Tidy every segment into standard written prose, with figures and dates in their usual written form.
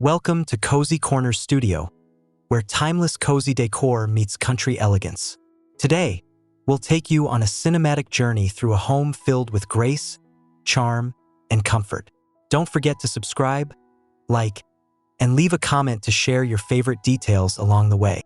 Welcome to Cozy Corner Studio, where timeless cozy decor meets country elegance. Today, we'll take you on a cinematic journey through a home filled with grace, charm, and comfort. Don't forget to subscribe, like, and leave a comment to share your favorite details along the way.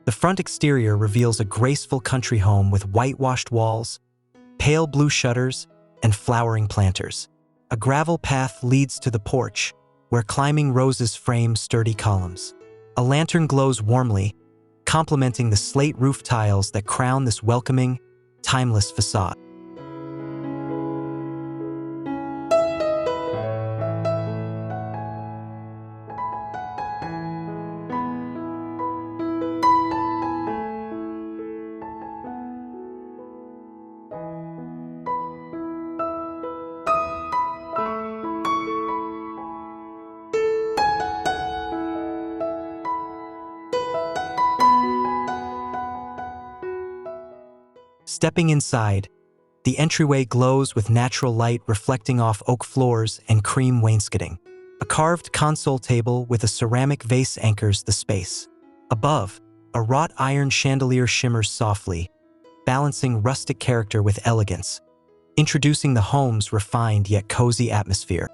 The front exterior reveals a graceful country home with whitewashed walls, pale blue shutters, and flowering planters. A gravel path leads to the porch, where climbing roses frame sturdy columns. A lantern glows warmly, complementing the slate roof tiles that crown this welcoming, timeless facade. Stepping inside, the entryway glows with natural light reflecting off oak floors and cream wainscoting. A carved console table with a ceramic vase anchors the space. Above, a wrought iron chandelier shimmers softly, balancing rustic character with elegance, introducing the home's refined yet cozy atmosphere.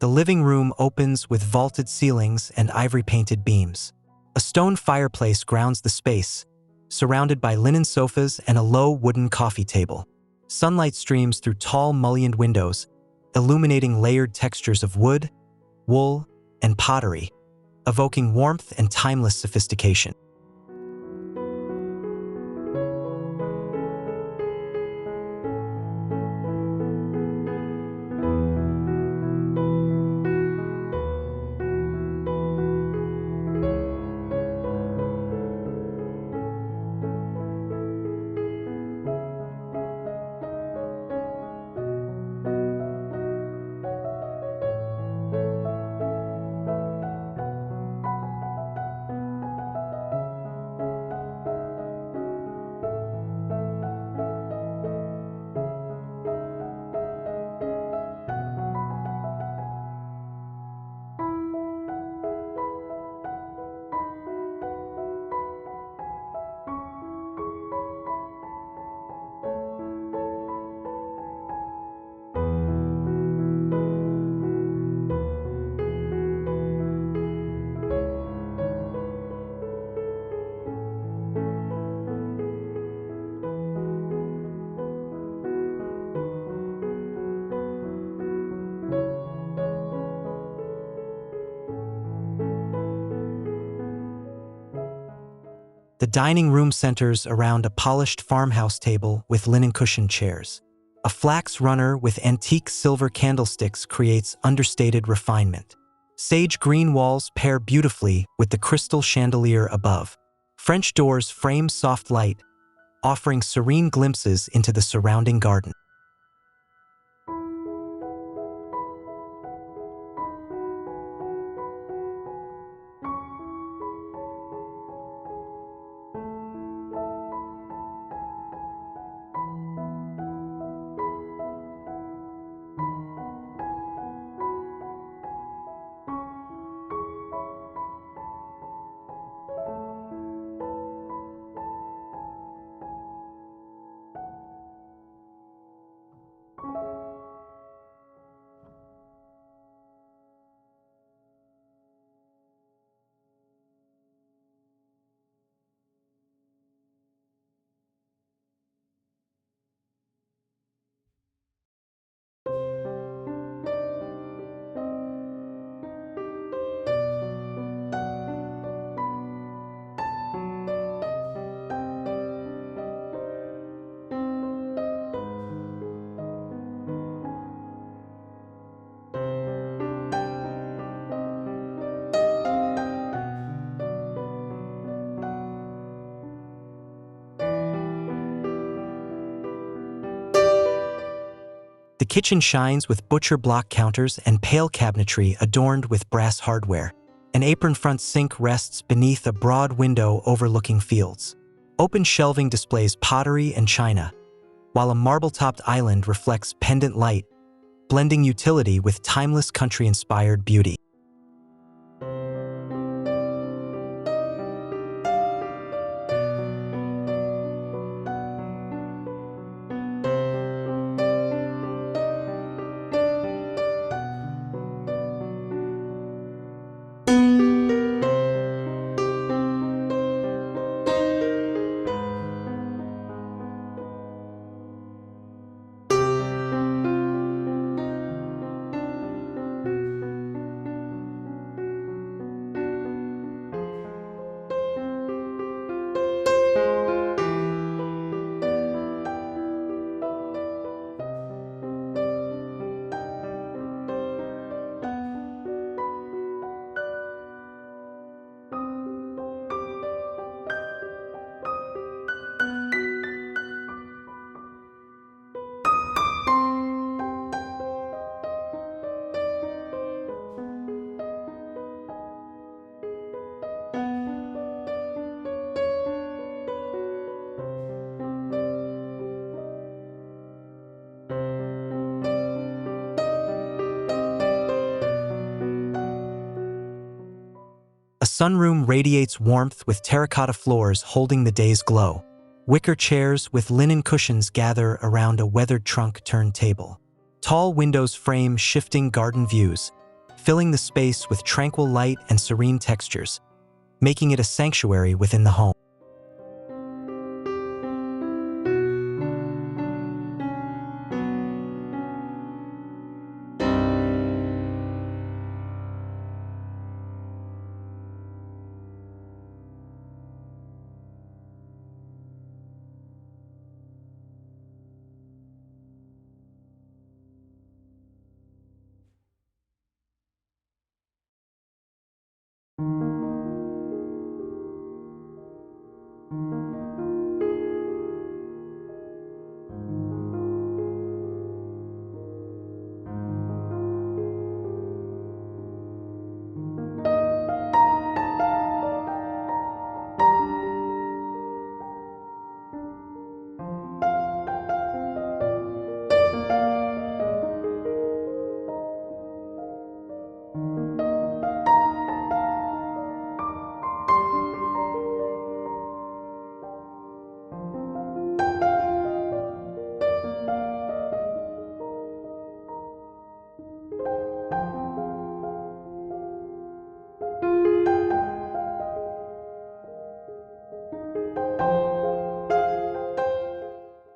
The living room opens with vaulted ceilings and ivory-painted beams. A stone fireplace grounds the space, surrounded by linen sofas and a low wooden coffee table. Sunlight streams through tall mullioned windows, illuminating layered textures of wood, wool, and pottery, evoking warmth and timeless sophistication. The dining room centers around a polished farmhouse table with linen cushioned chairs. A flax runner with antique silver candlesticks creates understated refinement. Sage green walls pair beautifully with the crystal chandelier above. French doors frame soft light, offering serene glimpses into the surrounding garden. The kitchen shines with butcher block counters and pale cabinetry adorned with brass hardware. An apron-front sink rests beneath a broad window overlooking fields. Open shelving displays pottery and china, while a marble-topped island reflects pendant light, blending utility with timeless country-inspired beauty. A sunroom radiates warmth with terracotta floors holding the day's glow. Wicker chairs with linen cushions gather around a weathered trunk turntable. Tall windows frame shifting garden views, filling the space with tranquil light and serene textures, making it a sanctuary within the home.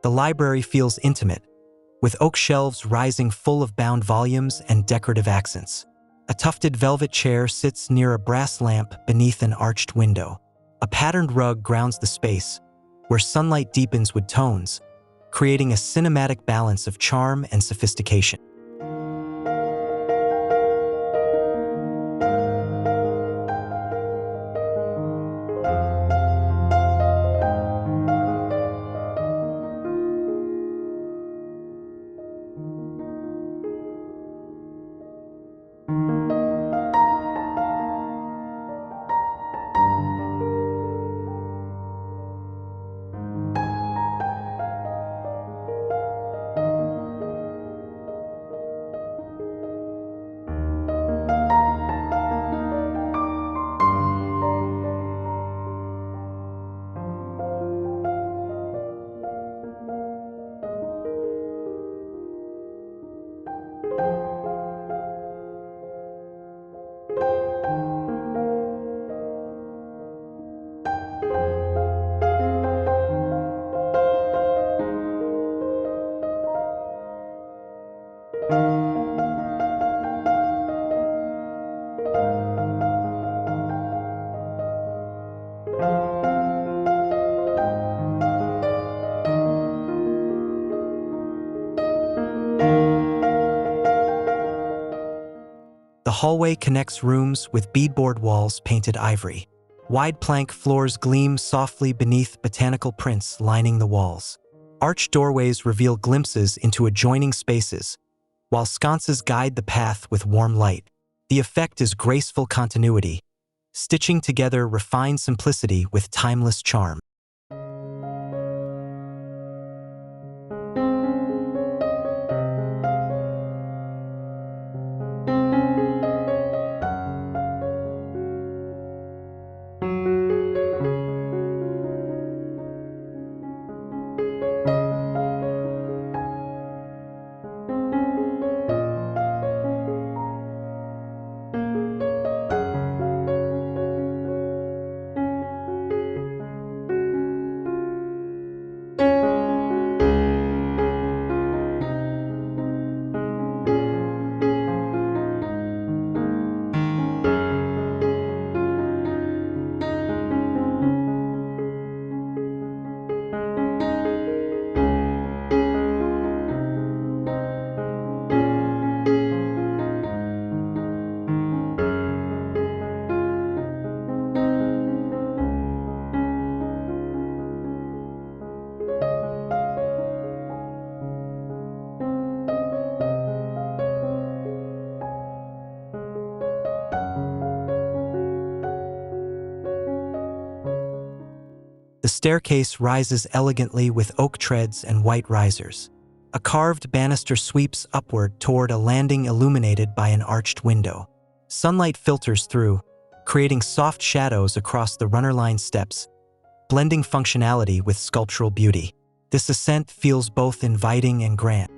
The library feels intimate, with oak shelves rising full of bound volumes and decorative accents. A tufted velvet chair sits near a brass lamp beneath an arched window. A patterned rug grounds the space, where sunlight deepens with tones, creating a cinematic balance of charm and sophistication. hallway connects rooms with beadboard walls painted ivory. Wide plank floors gleam softly beneath botanical prints lining the walls. Arched doorways reveal glimpses into adjoining spaces, while sconces guide the path with warm light. The effect is graceful continuity, stitching together refined simplicity with timeless charm. The staircase rises elegantly with oak treads and white risers. A carved banister sweeps upward toward a landing illuminated by an arched window. Sunlight filters through, creating soft shadows across the runner-lined steps, blending functionality with sculptural beauty. This ascent feels both inviting and grand.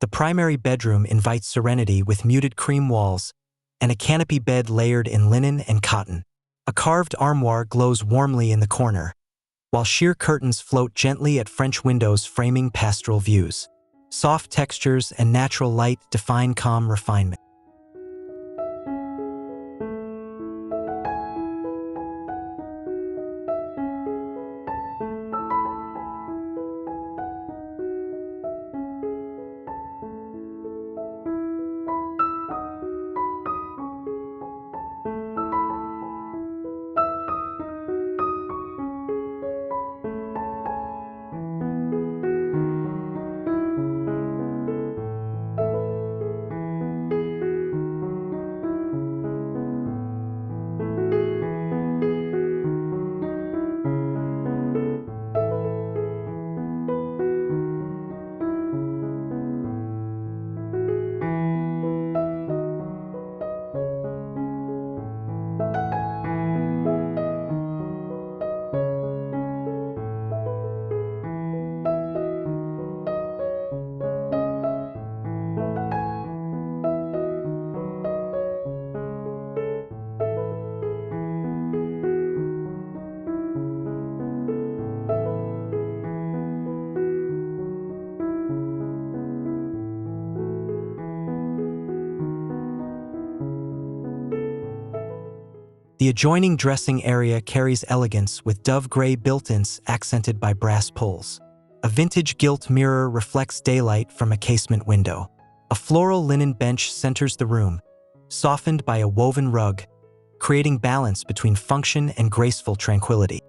The primary bedroom invites serenity with muted cream walls and a canopy bed layered in linen and cotton. A carved armoire glows warmly in the corner, while sheer curtains float gently at French windows framing pastoral views. Soft textures and natural light define calm refinement. The adjoining dressing area carries elegance with dove-gray built-ins accented by brass pulls. A vintage gilt mirror reflects daylight from a casement window. A floral linen bench centers the room, softened by a woven rug, creating balance between function and graceful tranquility.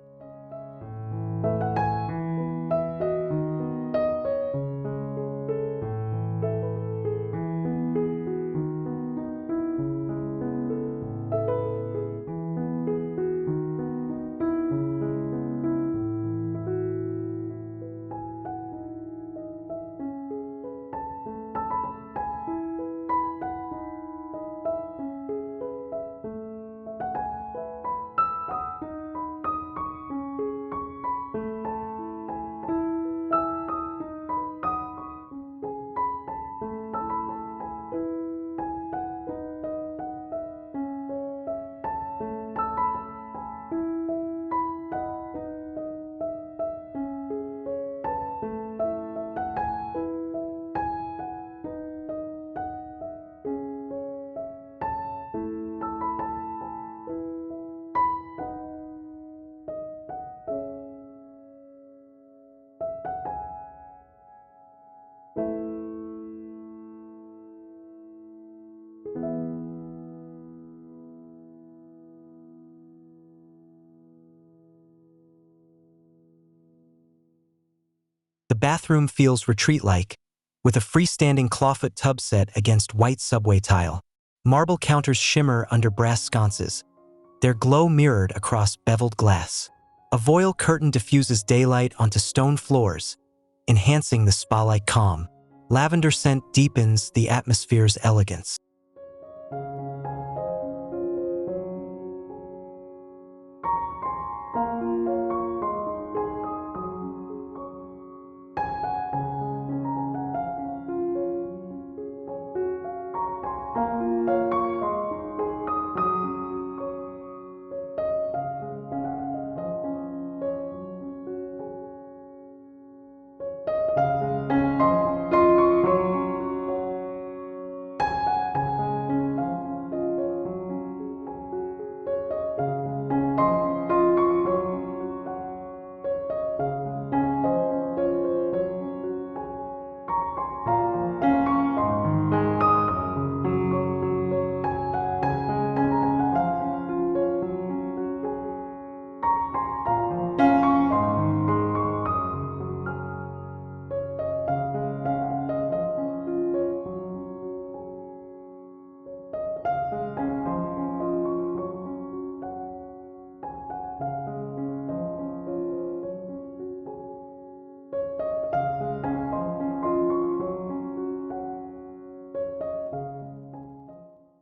The bathroom feels retreat-like, with a freestanding clawfoot tub set against white subway tile. Marble counters shimmer under brass sconces, their glow mirrored across beveled glass. A voile curtain diffuses daylight onto stone floors, enhancing the spa-like calm. Lavender scent deepens the atmosphere's elegance.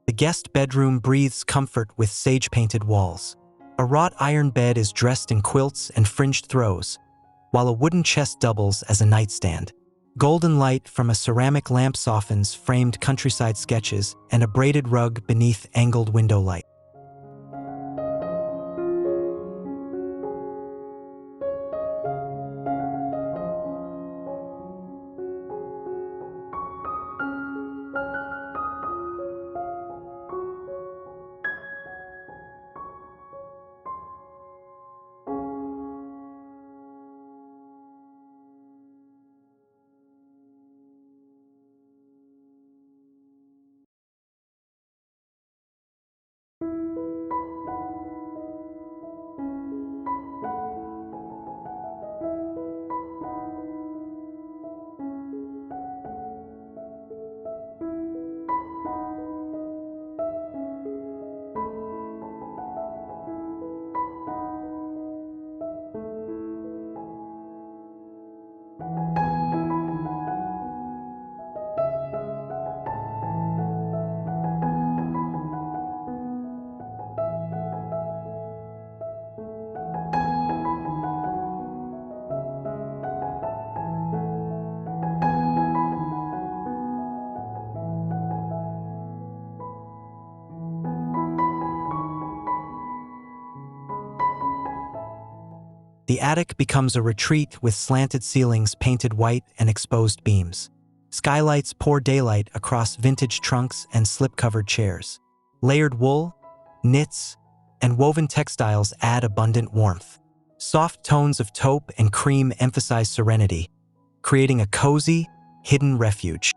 The guest bedroom breathes comfort with sage-painted walls. A wrought iron bed is dressed in quilts and fringed throws, while a wooden chest doubles as a nightstand. Golden light from a ceramic lamp softens framed countryside sketches and a braided rug beneath angled window light. The attic becomes a retreat with slanted ceilings painted white and exposed beams. Skylights pour daylight across vintage trunks and slip-covered chairs. Layered wool, knits, and woven textiles add abundant warmth. Soft tones of taupe and cream emphasize serenity, creating a cozy, hidden refuge.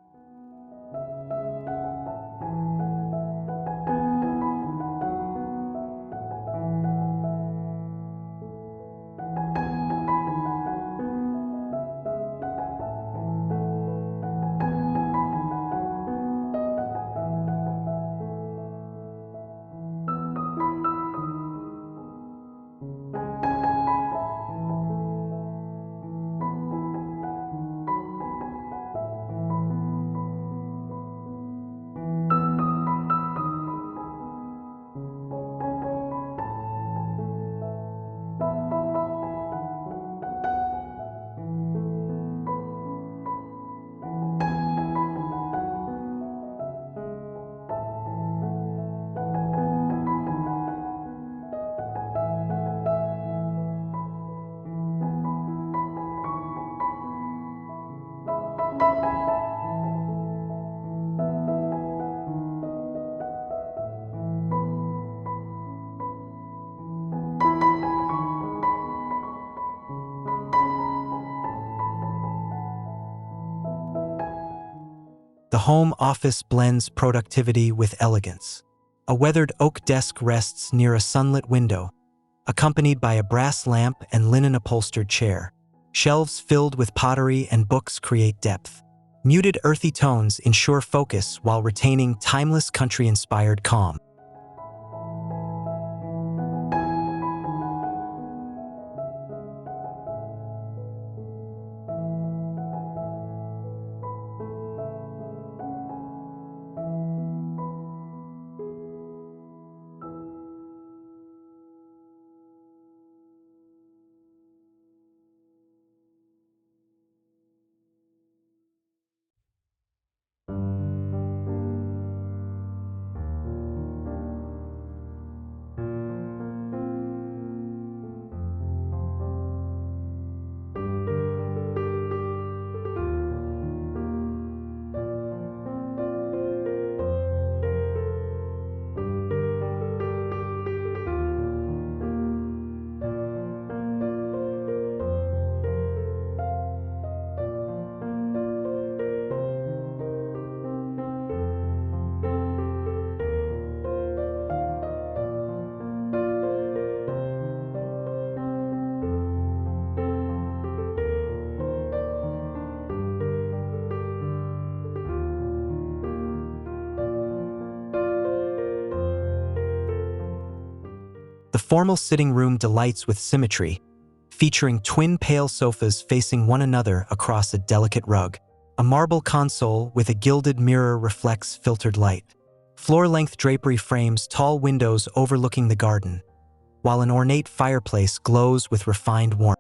The home office blends productivity with elegance. A weathered oak desk rests near a sunlit window, accompanied by a brass lamp and linen-upholstered chair. Shelves filled with pottery and books create depth. Muted earthy tones ensure focus while retaining timeless country-inspired calm. The formal sitting room delights with symmetry, featuring twin pale sofas facing one another across a delicate rug. A marble console with a gilded mirror reflects filtered light. Floor-length drapery frames tall windows overlooking the garden, while an ornate fireplace glows with refined warmth.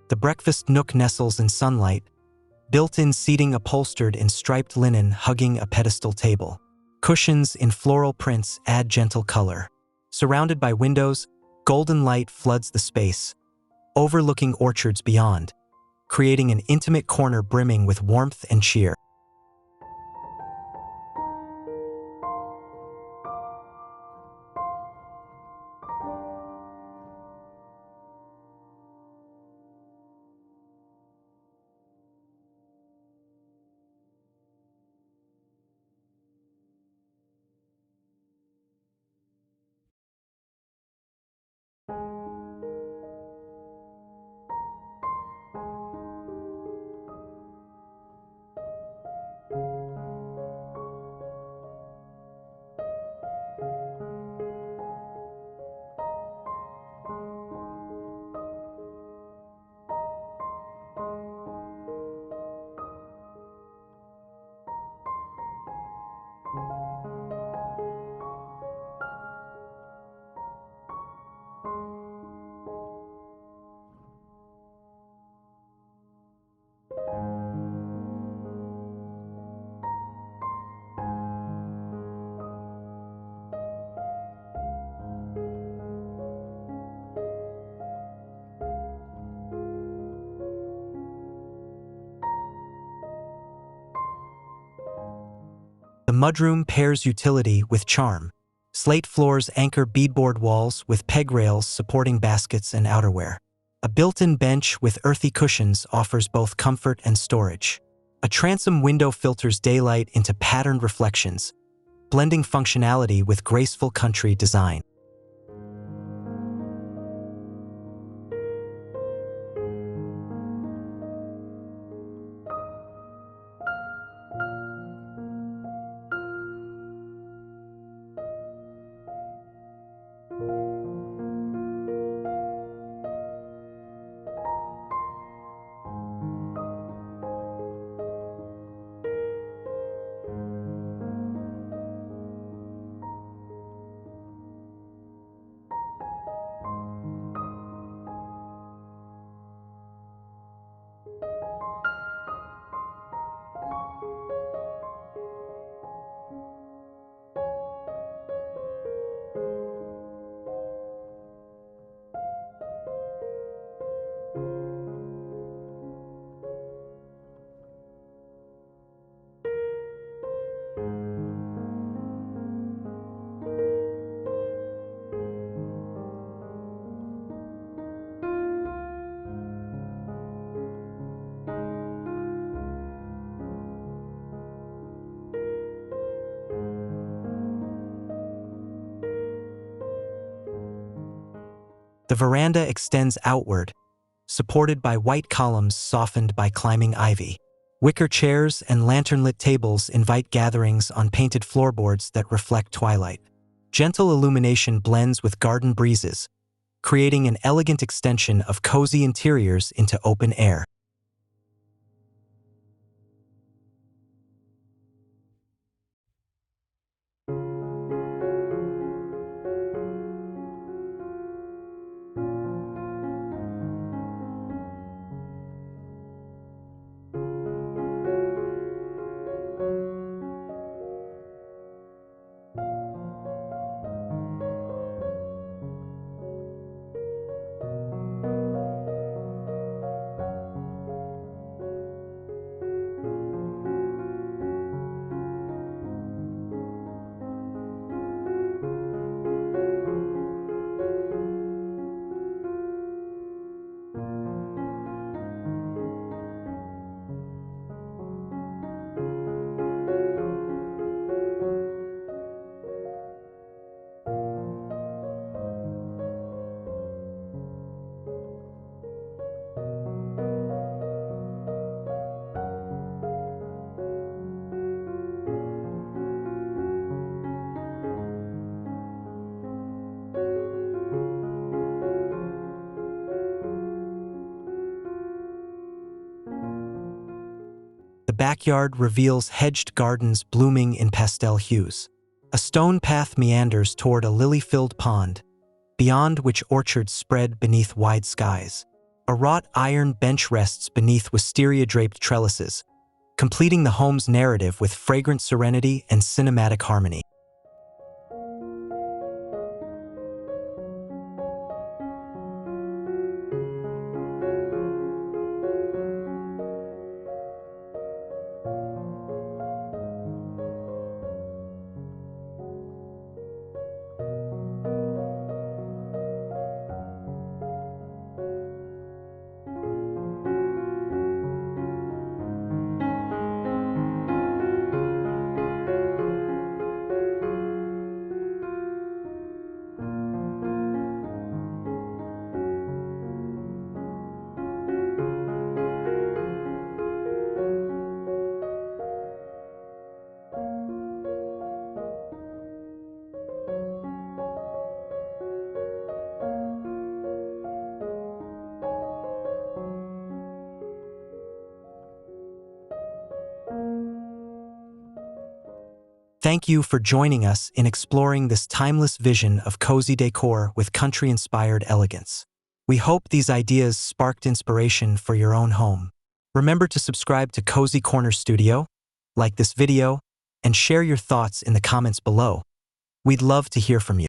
The breakfast nook nestles in sunlight, built-in seating upholstered in striped linen hugging a pedestal table. Cushions in floral prints add gentle color. Surrounded by windows, golden light floods the space, overlooking orchards beyond, creating an intimate corner brimming with warmth and cheer. The mudroom pairs utility with charm. Slate floors anchor beadboard walls with peg rails supporting baskets and outerwear. A built-in bench with earthy cushions offers both comfort and storage. A transom window filters daylight into patterned reflections, blending functionality with graceful country design. The veranda extends outward, supported by white columns softened by climbing ivy. Wicker chairs and lantern-lit tables invite gatherings on painted floorboards that reflect twilight. Gentle illumination blends with garden breezes, creating an elegant extension of cozy interiors into open air. The backyard reveals hedged gardens blooming in pastel hues. A stone path meanders toward a lily-filled pond, beyond which orchards spread beneath wide skies. A wrought iron bench rests beneath wisteria-draped trellises, completing the home's narrative with fragrant serenity and cinematic harmony. Thank you for joining us in exploring this timeless vision of cozy decor with country-inspired elegance. We hope these ideas sparked inspiration for your own home. Remember to subscribe to Cozy Corner Studio, like this video, and share your thoughts in the comments below. We'd love to hear from you.